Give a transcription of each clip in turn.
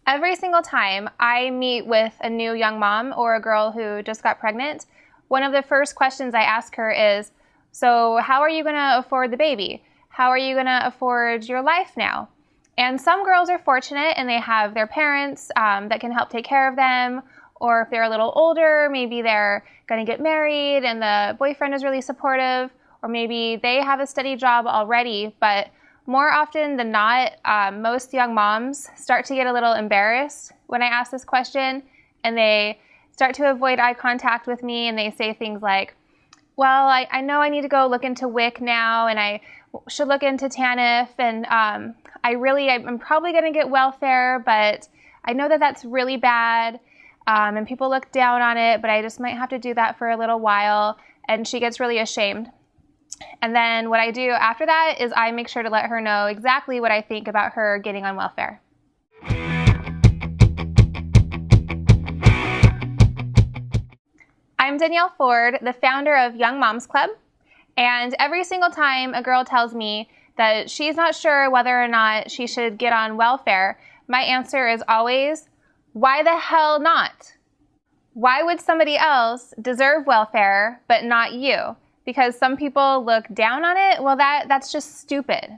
Every single time I meet with a new young mom or a girl who just got pregnant, one of the first questions I ask her is, so how are you going to afford the baby? How are you going to afford your life now? And some girls are fortunate and they have their parents that can help take care of them. Or if they're a little older, maybe they're going to get married and the boyfriend is really supportive. Or maybe they have a steady job already. But more often than not, most young moms start to get a little embarrassed when I ask this question. And they start to avoid eye contact with me. And they say things like, well, I know I need to go look into WIC now. And I should look into TANF. And I'm probably going to get welfare. But I know that that's really bad. And people look down on it, but I just might have to do that for a little while. And she gets really ashamed. And then what I do after that is I make sure to let her know exactly what I think about her getting on welfare. I'm Danielle Ford, the founder of Young Moms Club. And every single time a girl tells me that she's not sure whether or not she should get on welfare, my answer is always, why the hell not? Why would somebody else deserve welfare but not you? Because some people look down on it? Well, that's just stupid.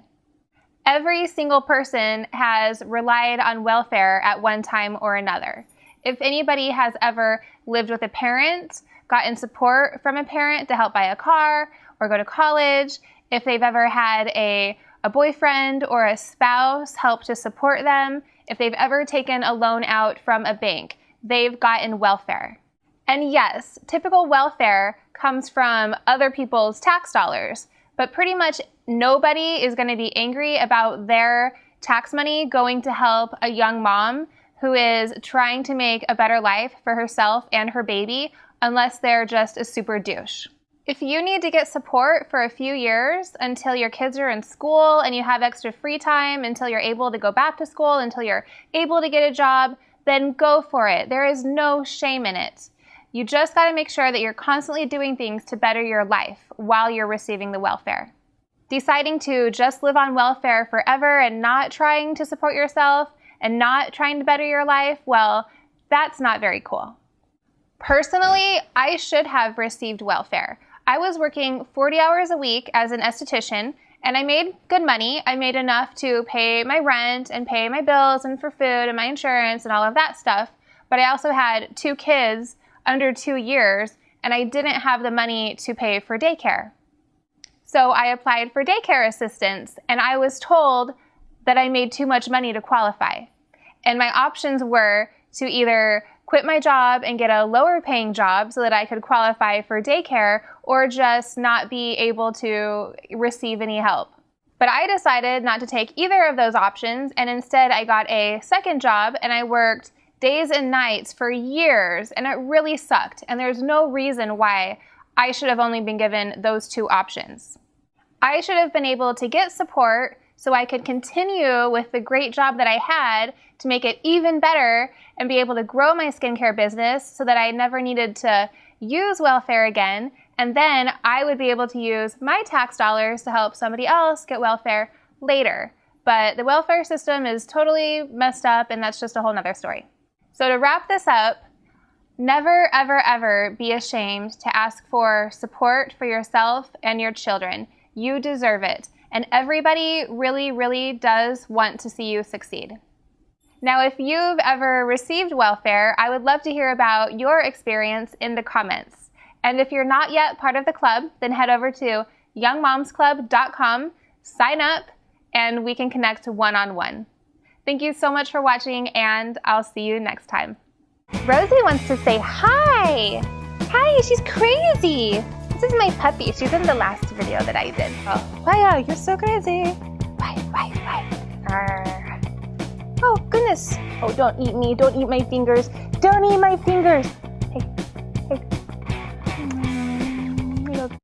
Every single person has relied on welfare at one time or another. If anybody has ever lived with a parent, gotten support from a parent to help buy a car or go to college, if they've ever had a boyfriend or a spouse help to support them, if they've ever taken a loan out from a bank, they've gotten welfare. And yes, typical welfare comes from other people's tax dollars, but pretty much nobody is going to be angry about their tax money going to help a young mom who is trying to make a better life for herself and her baby, unless they're just a super douche. If you need to get support for a few years until your kids are in school and you have extra free time, until you're able to go back to school, until you're able to get a job, then go for it. There is no shame in it. You just got to make sure that you're constantly doing things to better your life while you're receiving the welfare. Deciding to just live on welfare forever and not trying to support yourself and not trying to better your life, well, that's not very cool. Personally, I should have received welfare. I was working 40 hours a week as an esthetician, and I made good money. I made enough to pay my rent and pay my bills and for food and my insurance and all of that stuff. But I also had 2 kids under 2 years, and I didn't have the money to pay for daycare. So I applied for daycare assistance, and I was told that I made too much money to qualify. And my options were to either quit my job and get a lower paying job so that I could qualify for daycare, or just not be able to receive any help. But I decided not to take either of those options, and instead I got a second job and I worked days and nights for years, and it really sucked. And there's no reason why I should have only been given those 2 options. I should have been able to get support so I could continue with the great job that I had to make it even better and be able to grow my skincare business so that I never needed to use welfare again. And then I would be able to use my tax dollars to help somebody else get welfare later. But the welfare system is totally messed up, and that's just a whole nother story. So to wrap this up, never, ever, ever be ashamed to ask for support for yourself and your children. You deserve it. And everybody really, really does want to see you succeed. Now, if you've ever received welfare, I would love to hear about your experience in the comments. And if you're not yet part of the club, then head over to youngmomsclub.com, sign up, and we can connect one-on-one. Thank you so much for watching, and I'll see you next time. Rosie wants to say hi. Hi, she's crazy. This is my puppy. She's in the last video that I did. Oh, wow, you're so crazy. Bye. Oh, goodness. Oh, don't eat me. Don't eat my fingers. Don't eat my fingers.